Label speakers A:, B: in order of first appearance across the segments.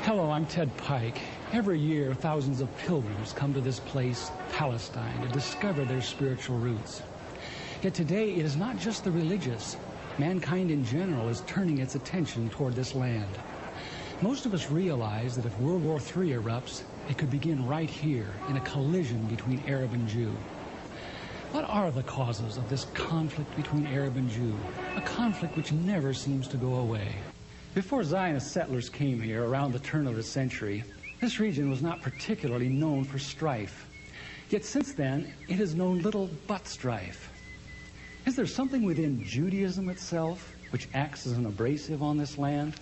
A: Hello, I'm Ted Pike. Every year, thousands of pilgrims come to this place, Palestine, to discover their spiritual roots. Yet today, it is not just the religious. Mankind in general is turning its attention toward this land. Most of us realize that if World War III erupts, it could begin right here in a collision between Arab and Jew. What are the causes of this conflict between Arab and Jew? A conflict which never seems to go away. Before Zionist settlers came here around the turn of the century, this region was not particularly known for strife. Yet since then, it has known little but strife. Is there something within Judaism itself which acts as an abrasive on this land?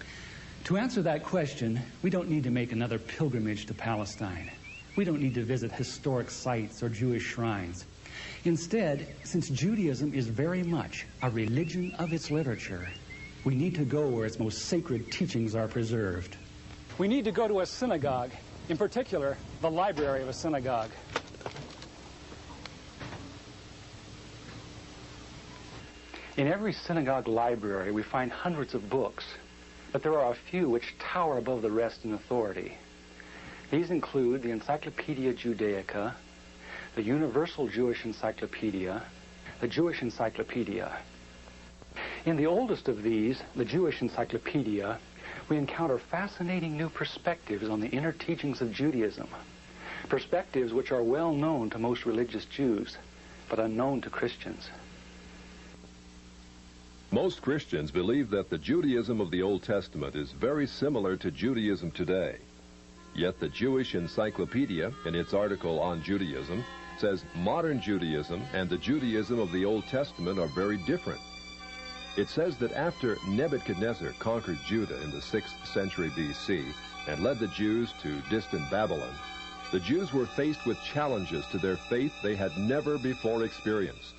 A: To answer that question, we don't need to make another pilgrimage to Palestine. We don't need to visit historic sites or Jewish shrines. Instead, since Judaism is very much a religion of its literature, we need to go where its most sacred teachings are preserved. We need to go to a synagogue, in particular, the library of a synagogue. In every synagogue library, we find hundreds of books, but there are a few which tower above the rest in authority. These include the Encyclopedia Judaica, the Universal Jewish Encyclopedia, the Jewish Encyclopedia. In the oldest of these, the Jewish Encyclopedia, we encounter fascinating new perspectives on the inner teachings of Judaism, perspectives which are well known to most religious Jews, but unknown to Christians.
B: Most Christians believe that the Judaism of the Old Testament is very similar to Judaism today. Yet the Jewish Encyclopedia, in its article on Judaism, says modern Judaism and the Judaism of the Old Testament are very different. It says that after Nebuchadnezzar conquered Judah in the 6th century B.C. and led the Jews to distant Babylon, the Jews were faced with challenges to their faith they had never before experienced.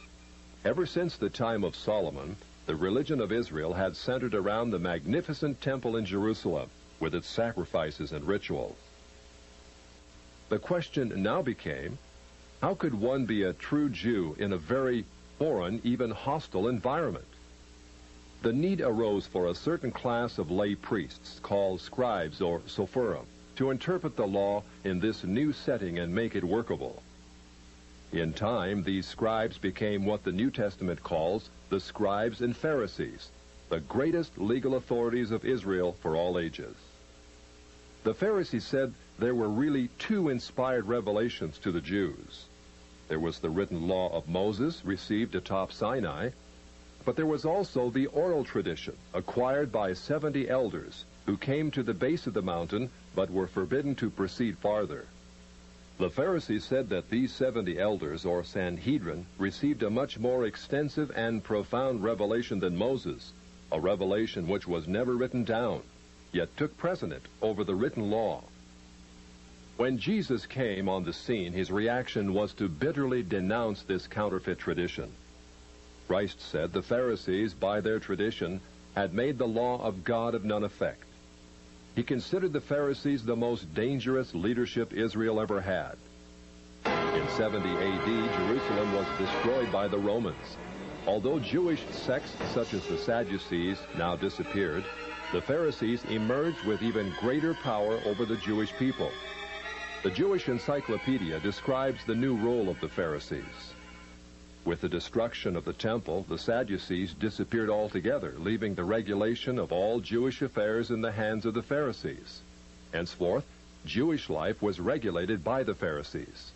B: Ever since the time of Solomon, the religion of Israel had centered around the magnificent temple in Jerusalem with its sacrifices and rituals. The question now became, how could one be a true Jew in a very foreign, even hostile environment? The need arose for a certain class of lay priests, called scribes or sopherim, to interpret the law in this new setting and make it workable. In time, these scribes became what the New Testament calls the scribes and Pharisees, the greatest legal authorities of Israel for all ages. The Pharisees said there were really two inspired revelations to the Jews. There was the written law of Moses, received atop Sinai, but there was also the oral tradition acquired by 70 elders who came to the base of the mountain but were forbidden to proceed farther. The Pharisees said that these 70 elders, or Sanhedrin, received a much more extensive and profound revelation than Moses, a revelation which was never written down, yet took precedent over the written law. When Jesus came on the scene, his reaction was to bitterly denounce this counterfeit tradition. Christ said the Pharisees, by their tradition, had made the law of God of none effect. He considered the Pharisees the most dangerous leadership Israel ever had. In 70 A.D., Jerusalem was destroyed by the Romans. Although Jewish sects such as the Sadducees now disappeared, the Pharisees emerged with even greater power over the Jewish people. The Jewish Encyclopedia describes the new role of the Pharisees. With the destruction of the temple, the Sadducees disappeared altogether, leaving the regulation of all Jewish affairs in the hands of the Pharisees. Henceforth, Jewish life was regulated by the Pharisees.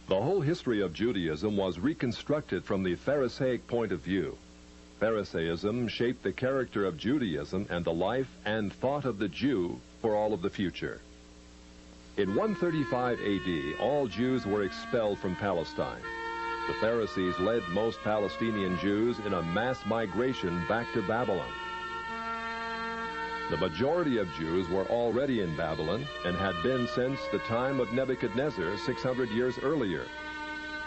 B: The whole history of Judaism was reconstructed from the Pharisaic point of view. Pharisaism shaped the character of Judaism and the life and thought of the Jew for all of the future. In 135 A.D., all Jews were expelled from Palestine. The Pharisees led most Palestinian Jews in a mass migration back to Babylon. The majority of Jews were already in Babylon and had been since the time of Nebuchadnezzar 600 years earlier.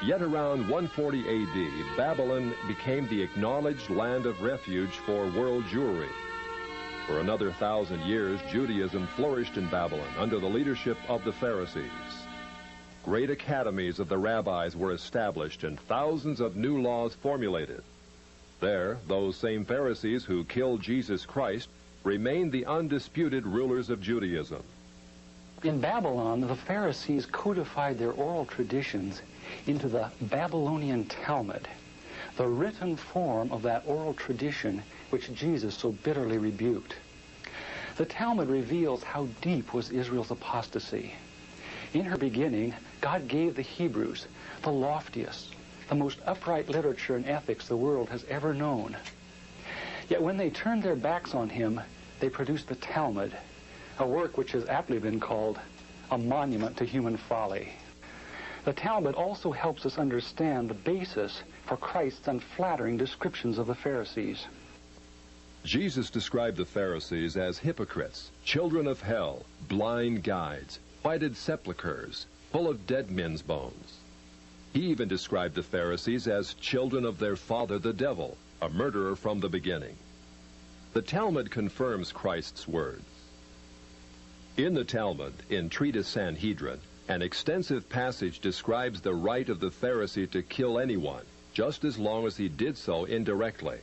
B: Yet around 140 A.D., Babylon became the acknowledged land of refuge for world Jewry. For another 1,000 years, Judaism flourished in Babylon under the leadership of the Pharisees. Great academies of the rabbis were established and thousands of new laws formulated. There, those same Pharisees who killed Jesus Christ remained the undisputed rulers of Judaism.
A: In Babylon, the Pharisees codified their oral traditions into the Babylonian Talmud, the written form of that oral tradition which Jesus so bitterly rebuked. The Talmud reveals how deep was Israel's apostasy. In her beginning, God gave the Hebrews the loftiest, the most upright literature and ethics the world has ever known. Yet when they turned their backs on him, they produced the Talmud, a work which has aptly been called a monument to human folly. The Talmud also helps us understand the basis for Christ's unflattering descriptions of the Pharisees.
B: Jesus described the Pharisees as hypocrites, children of hell, blind guides, whited sepulchres, full of dead men's bones. He even described the Pharisees as children of their father the devil, a murderer from the beginning. The Talmud confirms Christ's words. In the Talmud, in Treatise Sanhedrin, an extensive passage describes the right of the Pharisee to kill anyone, just as long as he did so indirectly.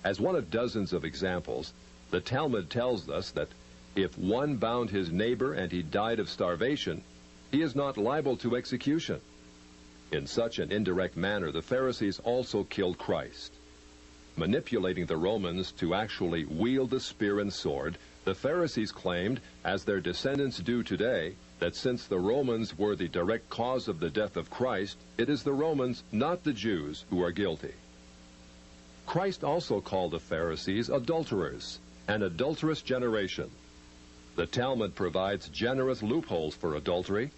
B: As one of dozens of examples, the Talmud tells us that if one bound his neighbor and he died of starvation, he is not liable to execution. In such an indirect manner, the Pharisees also killed Christ. Manipulating the Romans to actually wield the spear and sword, the Pharisees claimed, as their descendants do today, that since the Romans were the direct cause of the death of Christ, it is the Romans, not the Jews, who are guilty. Christ also called the Pharisees adulterers, an adulterous generation. The Talmud provides generous loopholes for adultery.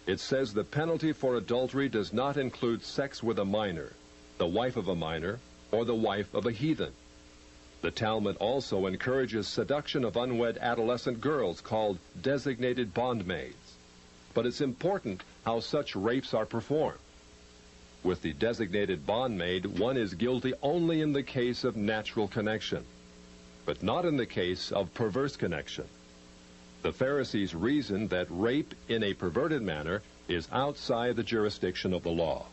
B: It says the penalty for adultery does not include sex with a minor, the wife of a minor, or the wife of a heathen. The Talmud also encourages seduction of unwed adolescent girls called designated bondmaids. But it's important how such rapes are performed. With the designated bondmaid, one is guilty only in the case of natural connection, but not in the case of perverse connection. The Pharisees reasoned that rape in a perverted manner is outside the jurisdiction of the law.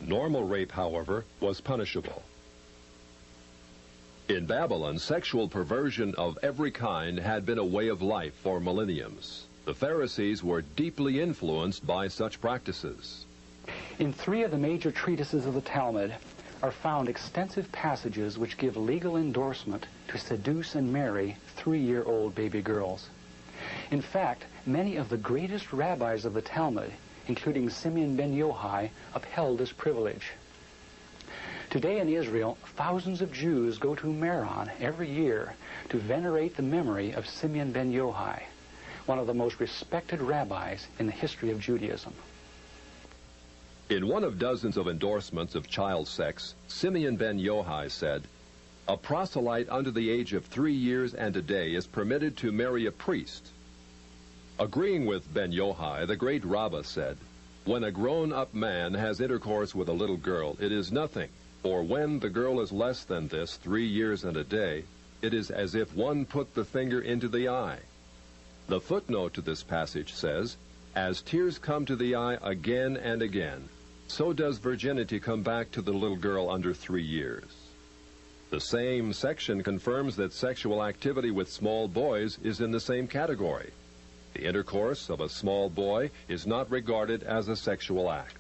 B: Normal rape, however, was punishable. In Babylon, sexual perversion of every kind had been a way of life for millenniums. The Pharisees were deeply influenced by such practices.
A: In 3 of the major treatises of the Talmud are found extensive passages which give legal endorsement to seduce and marry 3-year-old baby girls. In fact, many of the greatest rabbis of the Talmud, including Simeon ben Yochai, upheld this privilege. Today in Israel, thousands of Jews go to Meron every year to venerate the memory of Simeon ben Yochai, one of the most respected rabbis in the history of Judaism.
B: In one of dozens of endorsements of child sex, Simeon ben Yochai said, "A proselyte under the age of 3 years and a day is permitted to marry a priest." Agreeing with ben Yochai, the great Rabbah said, "When a grown-up man has intercourse with a little girl, it is nothing, for when the girl is less than this, 3 years and a day, it is as if one put the finger into the eye." The footnote to this passage says, "As tears come to the eye again and again, so does virginity come back to the little girl under 3 years." The same section confirms that sexual activity with small boys is in the same category. The intercourse of a small boy is not regarded as a sexual act.